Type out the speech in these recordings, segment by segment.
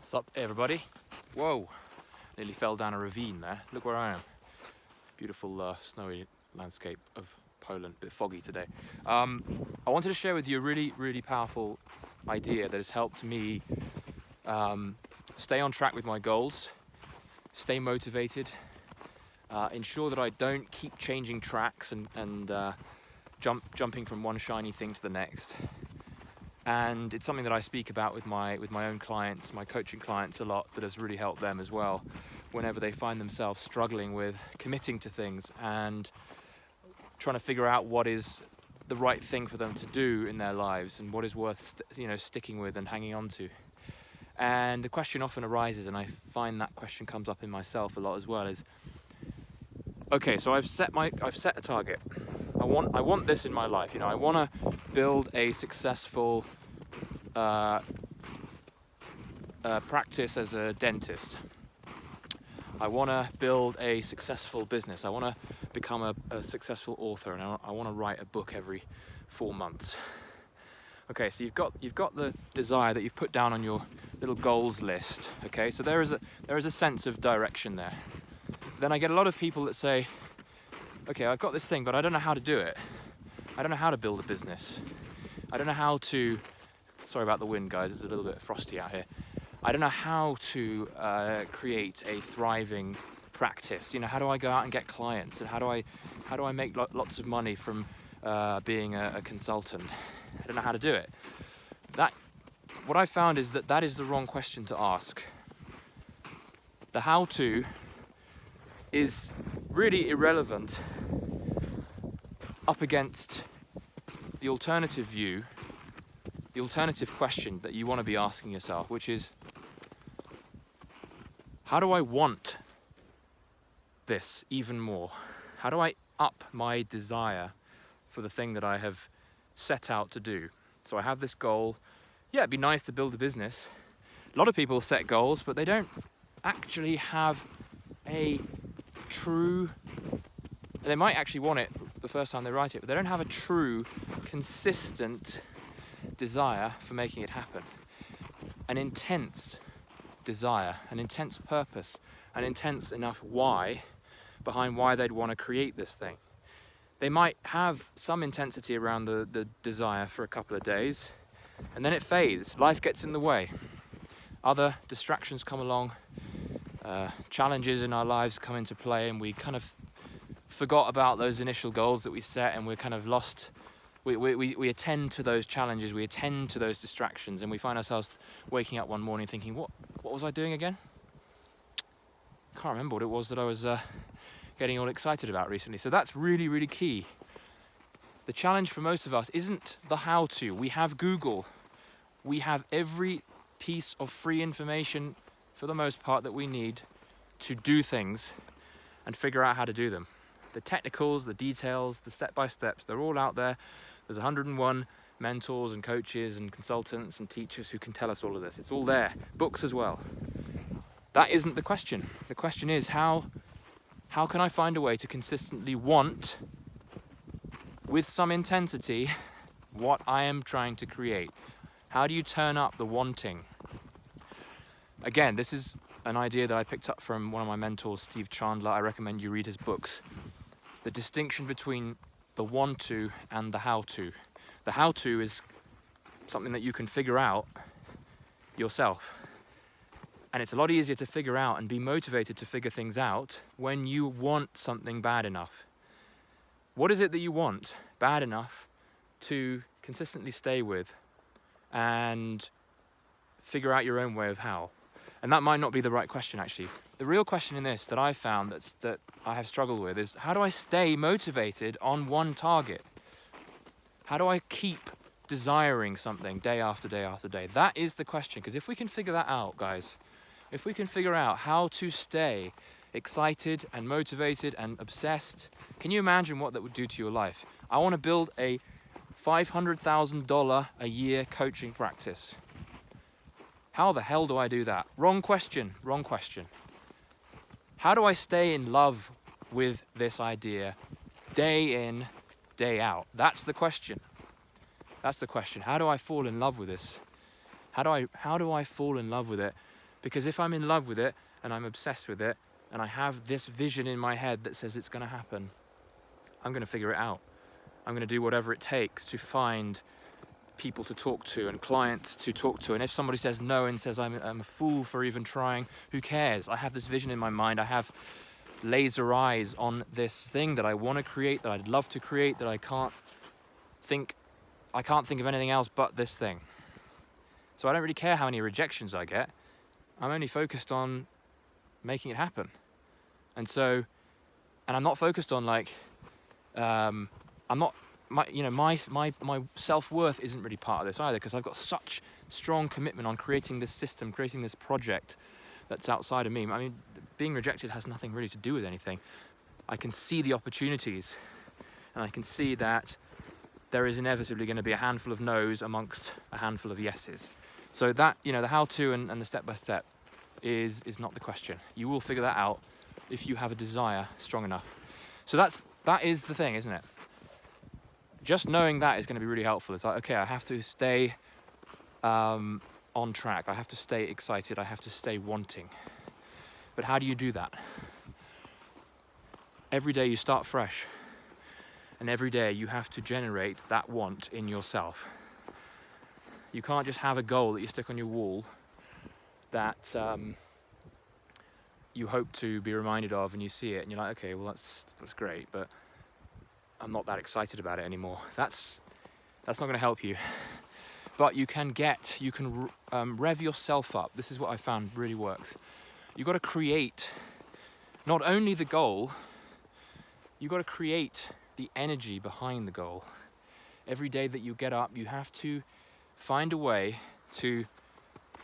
What's up, everybody? Whoa, nearly fell down a ravine there. Look where I am. Beautiful snowy landscape of Poland, a bit foggy today. I wanted to share with you a really powerful idea that has helped me stay on track with my goals, stay motivated, ensure that I don't keep changing tracks and jumping from one shiny thing to the next. And it's something that I speak about with my own clients, my coaching clients a lot, that has really helped them as well whenever they find themselves struggling with committing to things and trying to figure out what is the right thing for them to do in their lives and what is worth sticking with and hanging on to. And the question often arises, and I find that question comes up in myself a lot as well, is okay, so I've set a target. I want this in my life. I want to build a successful practice as a dentist. I want to build a successful business. I want to become a successful author, and I want to write a book every 4 months. Okay, so you've got the desire that you've put down on your little goals list. Okay, so there is a sense of direction there. Then I get a lot of people that say, okay, I've got this thing, but I don't know how to do it. I don't know how to build a business. I don't know how to, sorry about the wind, guys, it's a little bit frosty out here. I don't know how to create a thriving practice. How do I go out and get clients? And how do I make lots of money from being a consultant? I don't know how to do it. What I found is that is the wrong question to ask. The how to is really irrelevant up against the alternative view, the alternative question that you want to be asking yourself, which is, how do I want this even more? How do I up my desire for the thing that I have set out to do? So I have this goal. Yeah, it'd be nice to build a business. A lot of people set goals, but they don't actually have a true, they might actually want it the first time they write it, but they don't have a true, consistent desire for making it happen. An intense desire, an intense purpose, an intense enough why behind why they'd want to create this thing. They might have some intensity around the desire for a couple of days, and then it fades. Life gets in the way. Other distractions come along. Challenges in our lives come into play, and we kind of forgot about those initial goals that we set, and we're kind of lost. We attend to those challenges, we attend to those distractions, and we find ourselves waking up one morning thinking, what was I doing again? Can't remember what it was that I was getting all excited about recently. So that's really key. The challenge for most of us isn't the how-to. We have Google. We have every piece of free information, for the most part, that we need to do things and figure out how to do them. The technicals, the details, the step-by-steps, they're all out there. There's 101 mentors and coaches and consultants and teachers who can tell us all of this. It's all there. Books as well. That isn't the question. The question is, how can I find a way to consistently want, with some intensity, what I am trying to create? How do you turn up the wanting? Again, this is an idea that I picked up from one of my mentors, Steve Chandler. I recommend you read his books. The distinction between the want to and the how to. The how to is something that you can figure out yourself. And it's a lot easier to figure out and be motivated to figure things out when you want something bad enough. What is it that you want bad enough to consistently stay with and figure out your own way of how? And that might not be the right question, actually. The real question in this that I've found that I have struggled with is, how do I stay motivated on one target? How do I keep desiring something day after day after day? That is the question, because if we can figure that out, guys, if we can figure out how to stay excited and motivated and obsessed, can you imagine what that would do to your life? I want to build a $500,000 a year coaching practice. How the hell do I do that? Wrong question. How do I stay in love with this idea day in, day out? That's the question. How do I fall in love with this? How do I fall in love with it Because if I'm in love with it and I'm obsessed with it and I have this vision in my head that says it's going to happen, I'm going to figure it out. I'm going to do whatever it takes to find people to talk to and clients to talk to. And if somebody says no and says I'm a fool for even trying, who cares? I have this vision in my mind. I have laser eyes on this thing that I want to create, that I'd love to create, that I can't think of anything else but this thing. So I don't really care how many rejections I get. I'm only focused on making it happen. And I'm not focused on like, I'm not, my self-worth isn't really part of this either, because I've got such strong commitment on creating this system, creating this project that's outside of me. I mean, being rejected has nothing really to do with anything. I can see the opportunities, and I can see that there is inevitably going to be a handful of no's amongst a handful of yeses. So that, the how-to and the step-by-step is not the question. You will figure that out if you have a desire strong enough. So that is the thing, isn't it? Just knowing that is going to be really helpful. It's like, okay, I have to stay on track. I have to stay excited. I have to stay wanting. But how do you do that? Every day you start fresh. And every day you have to generate that want in yourself. You can't just have a goal that you stick on your wall that you hope to be reminded of, and you see it and you're like, okay, well that's great, but I'm not that excited about it anymore. That's not going to help you. But you can rev yourself up. This is what I found really works. You've got to create not only the goal, you've got to create the energy behind the goal. Every day that you get up, you have to find a way to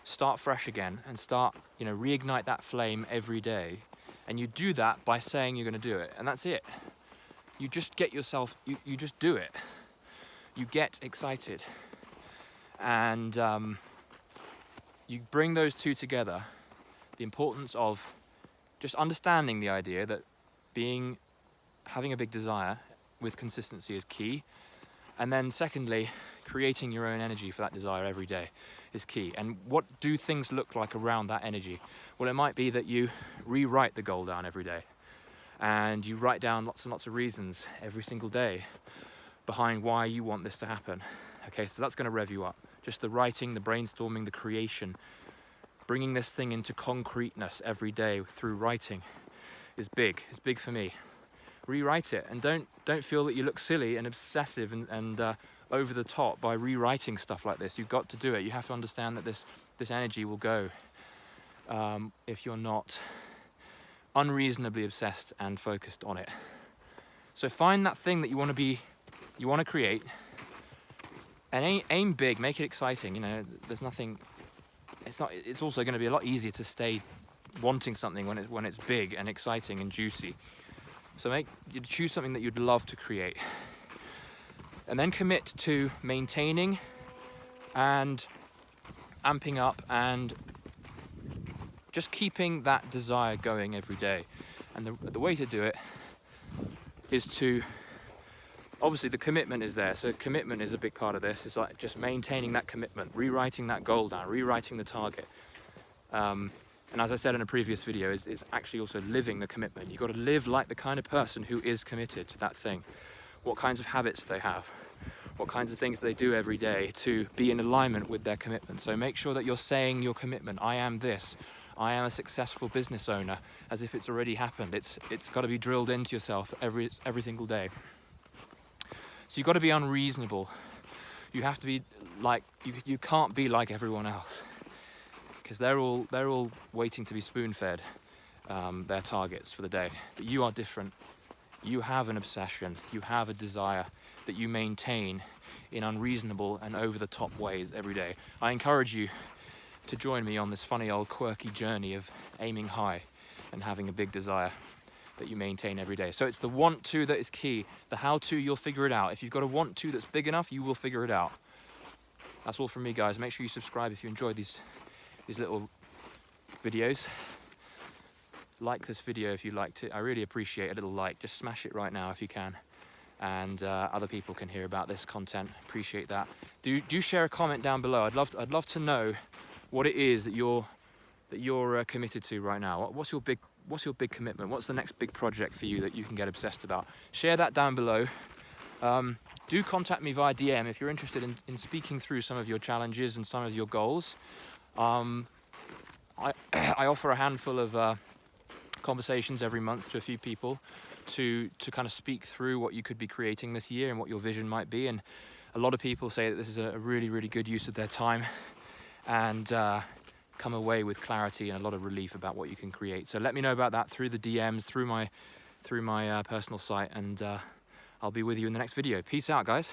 start fresh again and start, reignite that flame every day. And you do that by saying you're going to do it. And that's it. You just get yourself, you just do it. You get excited. And you bring those two together. The importance of just understanding the idea that having a big desire with consistency is key. And then secondly, creating your own energy for that desire every day is key. And what do things look like around that energy? Well, it might be that you rewrite the goal down every day. And you write down lots and lots of reasons every single day behind why you want this to happen. Okay, so that's going to rev you up. Just the writing, the brainstorming, the creation, bringing this thing into concreteness every day through writing is big. It's big for me. Rewrite it, and don't feel that you look silly and obsessive and over the top by rewriting stuff like this. You've got to do it. You have to understand that this energy will go if you're not unreasonably obsessed and focused on it. So find that thing that you want to create, and aim big. Make it exciting. There's nothing. It's also going to be a lot easier to stay wanting something when it's big and exciting and juicy. So you choose something that you'd love to create, and then commit to maintaining and amping up and just keeping that desire going every day. And the way to do it is to, obviously the commitment is there. So commitment is a big part of this. It's like just maintaining that commitment, rewriting that goal down, rewriting the target. And as I said in a previous video, is actually also living the commitment. You've got to live like the kind of person who is committed to that thing. What kinds of habits they have, what kinds of things they do every day to be in alignment with their commitment. So make sure that you're saying your commitment. I am this. I am a successful business owner, as if it's already happened. It's got to be drilled into yourself every single day. So you've got to be unreasonable. You have to be like, you can't be like everyone else, because they're all waiting to be spoon-fed their targets for the day. But you are different. You have an obsession. You have a desire that you maintain in unreasonable and over-the-top ways every day. I encourage you to join me on this funny old quirky journey of aiming high and having a big desire that you maintain every day. So it's the want to that is key. The how to, you'll figure it out. If you've got a want to that's big enough, you will figure it out. That's all from me, guys. Make sure you subscribe if you enjoyed these little videos. Like this video if you liked it. I really appreciate a little like. Just smash it right now if you can. And other people can hear about this content. Appreciate that. Do share a comment down below. I'd love to know what it is that you're that you're committed to right now? What's your big commitment? What's the next big project for you that you can get obsessed about? Share that down below. Do contact me via DM if you're interested in speaking through some of your challenges and some of your goals. I offer a handful of conversations every month to a few people to kind of speak through what you could be creating this year and what your vision might be. And a lot of people say that this is a really, really good use of their time and come away with clarity and a lot of relief about what you can create. So let me know about that through the DMs, through my personal site, and I'll be with you in the next video. Peace out, guys.